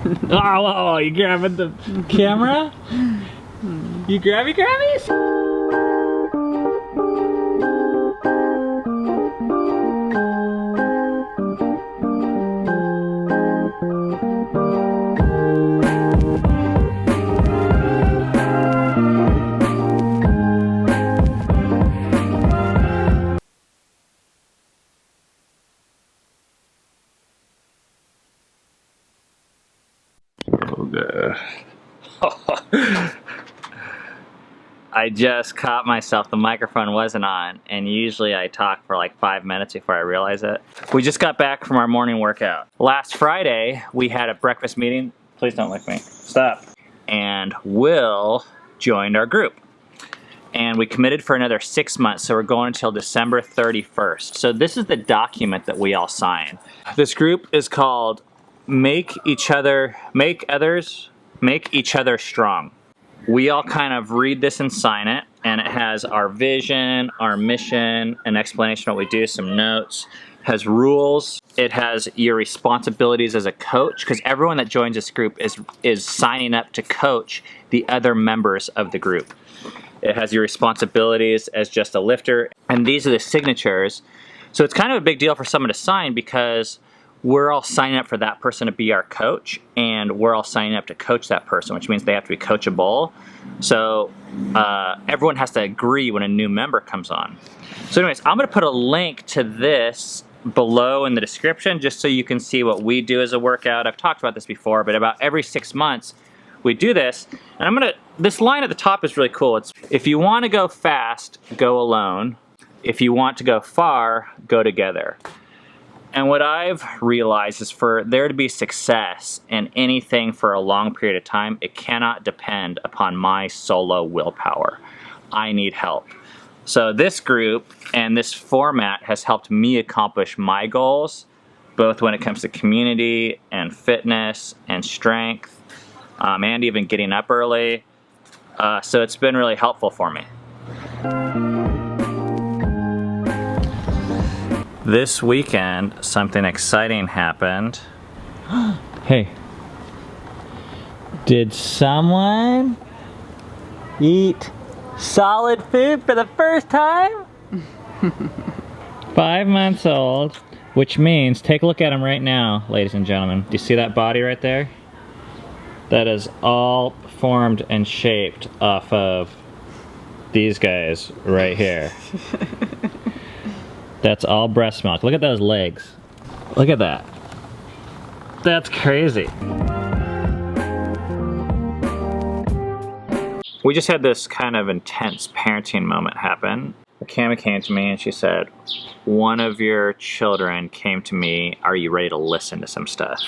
Oh, you grabbing the camera? You grabbies? I just caught myself, the microphone wasn't on, and usually I talk for like 5 minutes before I realize it. We just got back from our morning workout. Last Friday, we had a breakfast meeting. Please don't lick me. Stop. And Will joined our group. And we committed for another 6 months, so we're going until December 31st. So this is the document that we all sign. This group is called Make Each Other Strong. We all kind of read this and sign it, and it has our vision, our mission, an explanation of what we do, some notes, it has rules, it has your responsibilities as a coach, because everyone that joins this group is signing up to coach the other members of the group. It has your responsibilities as just a lifter, and these are the signatures. So it's kind of a big deal for someone to sign because we're all signing up for that person to be our coach, and we're all signing up to coach that person, which means they have to be coachable. So everyone has to agree when a new member comes on. So anyways, I'm gonna put a link to this below in the description just so you can see what we do as a workout. I've talked about this before, but about every 6 months we do this. And this line at the top is really cool. It's, if you wanna go fast, go alone. If you want to go far, go together. And what I've realized is for there to be success in anything for a long period of time, it cannot depend upon my solo willpower. I need help. So this group and this format has helped me accomplish my goals, both when it comes to community and fitness and strength, and even getting up early. So it's been really helpful for me. This weekend, something exciting happened. Hey, did someone eat solid food for the first time? 5 months old, which means, take a look at him right now, ladies and gentlemen. Do you see that body right there? That is all formed and shaped off of these guys right here. That's all breast milk. Look at those legs. Look at that. That's crazy. We just had this kind of intense parenting moment happen. Cami came to me and she said, one of your children came to me, are you ready to listen to some stuff?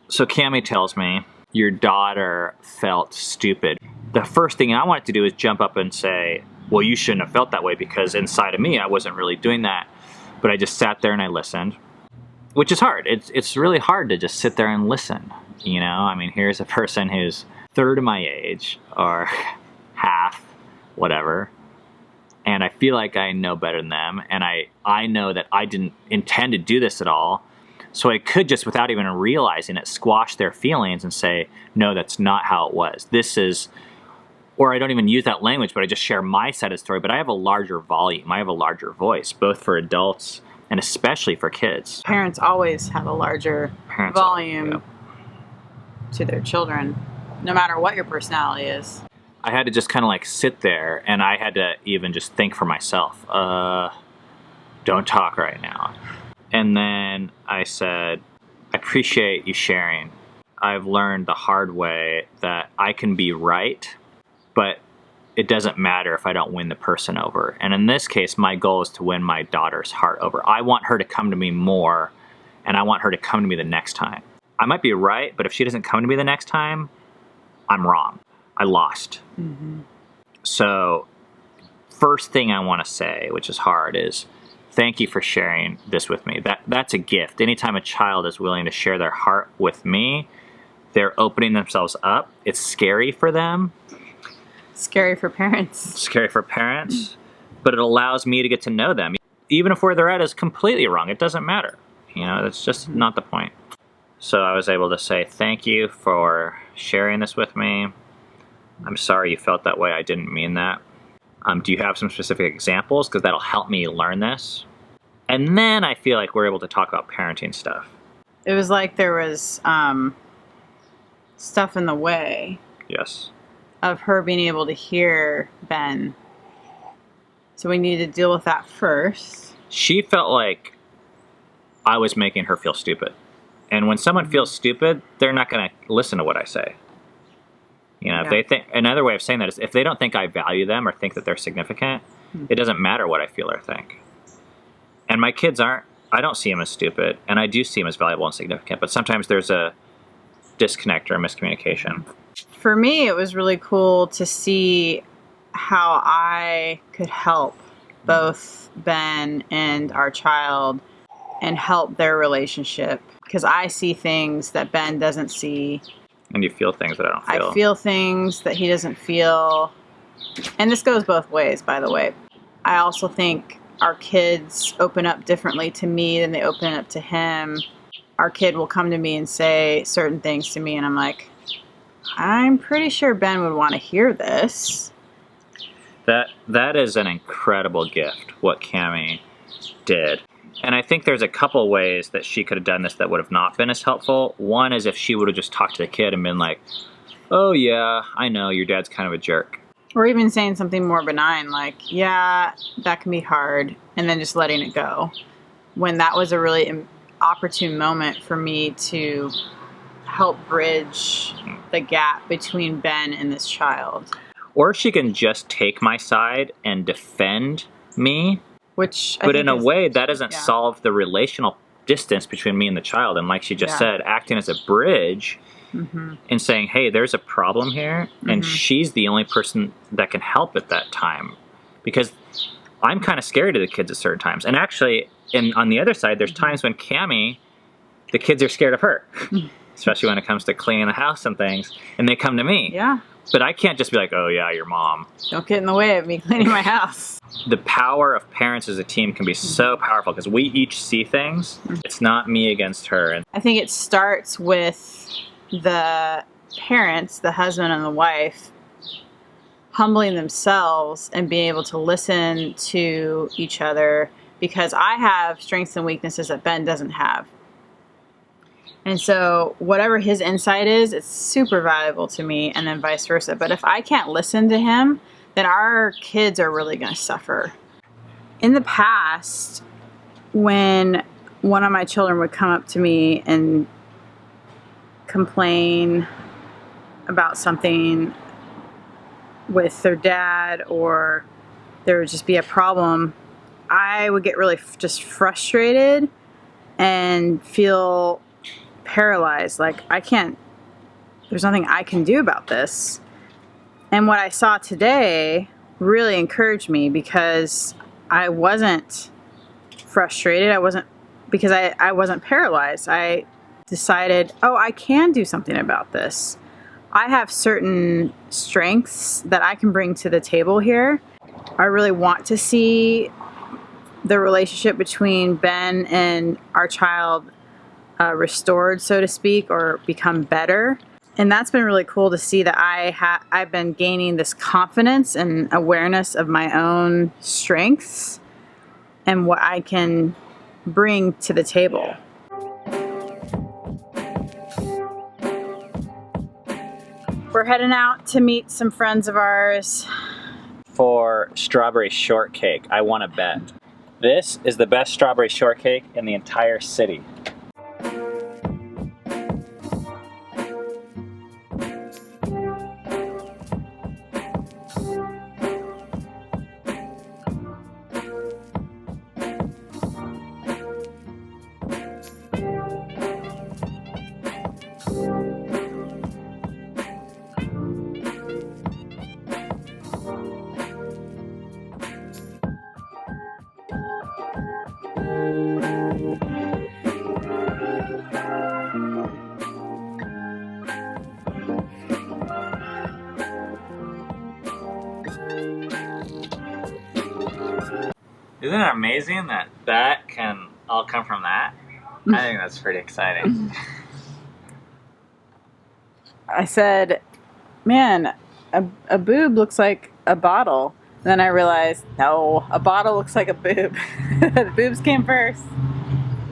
So Cami tells me, your daughter felt stupid. The first thing I wanted to do is jump up and say, well, you shouldn't have felt that way, because inside of me, I wasn't really doing that. But I just sat there and I listened, which is hard. It's really hard to just sit there and listen. You know, I mean, here's a person who's third of my age or half, whatever. And I feel like I know better than them. And I know that I didn't intend to do this at all. So I could just, without even realizing it, squash their feelings and say, no, that's not how it was. This is... Or I don't even use that language, but I just share my side of the story. But I have a larger volume. I have a larger voice, both for adults and especially for kids. Parents always have a larger volume to their children, no matter what your personality is. I had to just kind of like sit there, and I had to even just think for myself, don't talk right now. And then I said, I appreciate you sharing. I've learned the hard way that I can be right, but it doesn't matter if I don't win the person over. And in this case, my goal is to win my daughter's heart over. I want her to come to me more, and I want her to come to me the next time. I might be right, but if she doesn't come to me the next time, I'm wrong. I lost. Mm-hmm. So first thing I want to say, which is hard, is thank you for sharing this with me. That's a gift. Anytime a child is willing to share their heart with me, they're opening themselves up. It's scary for them. Scary for parents. Scary for parents, but it allows me to get to know them. Even if where they're at is completely wrong, it doesn't matter. You know, that's just not the point. So I was able to say, thank you for sharing this with me. I'm sorry you felt that way. I didn't mean that. Do you have some specific examples? Because that'll help me learn this. And then I feel like we're able to talk about parenting stuff. It was like there was stuff in the way. Yes. Of her being able to hear Ben. So we needed to deal with that first. She felt like I was making her feel stupid. And when someone feels stupid, they're not going to listen to what I say. You know, if they think, another way of saying that is if they don't think I value them or think that they're significant, it doesn't matter what I feel or think. And my kids aren't, I don't see them as stupid, and I do see them as valuable and significant, but sometimes there's a disconnect or a miscommunication. For me, it was really cool to see how I could help both Ben and our child and help their relationship. Because I see things that Ben doesn't see. And you feel things that I don't feel. I feel things that he doesn't feel. And this goes both ways, by the way. I also think our kids open up differently to me than they open up to him. Our kid will come to me and say certain things to me, and I'm like, I'm pretty sure Ben would want to hear this. That is an incredible gift, what Cammie did. And I think there's a couple ways that she could have done this that would have not been as helpful. One is if she would have just talked to the kid and been like, oh yeah, I know, your dad's kind of a jerk. Or even saying something more benign like, yeah, that can be hard, and then just letting it go. When that was a really opportune moment for me to help bridge the gap between Ben and this child. Or she can just take my side and defend me. But in a way, that doesn't solve the relational distance between me and the child. And like she just said, acting as a bridge and saying, hey, there's a problem here. And she's the only person that can help at that time. Because I'm kind of scared of the kids at certain times. And actually, on the other side, there's times when Cammie, the kids are scared of her. Especially when it comes to cleaning the house and things. And they come to me. Yeah. But I can't just be like, oh yeah, your mom. Don't get in the way of me cleaning my house. The power of parents as a team can be so powerful because we each see things. It's not me against her. And I think it starts with the parents, the husband and the wife, humbling themselves and being able to listen to each other, because I have strengths and weaknesses that Ben doesn't have. And so whatever his insight is, it's super valuable to me, and then vice versa. But if I can't listen to him, then our kids are really going to suffer. In the past, when one of my children would come up to me and complain about something with their dad, or there would just be a problem, I would get really just frustrated and feel paralyzed, like there's nothing I can do about this. And what I saw today really encouraged me, because I wasn't frustrated. Because I wasn't paralyzed. I decided, oh, I can do something about this. I have certain strengths that I can bring to the table here. I really want to see the relationship between Ben and our child restored, so to speak, or become better. And that's been really cool to see that I've been gaining this confidence and awareness of my own strengths and what I can bring to the table. We're heading out to meet some friends of ours. For strawberry shortcake, I want to bet. This is the best strawberry shortcake in the entire city. Isn't it amazing that can all come from that? I think that's pretty exciting. I said, man, a boob looks like a bottle. Then I realized, no, a bottle looks like a boob. The boobs came first.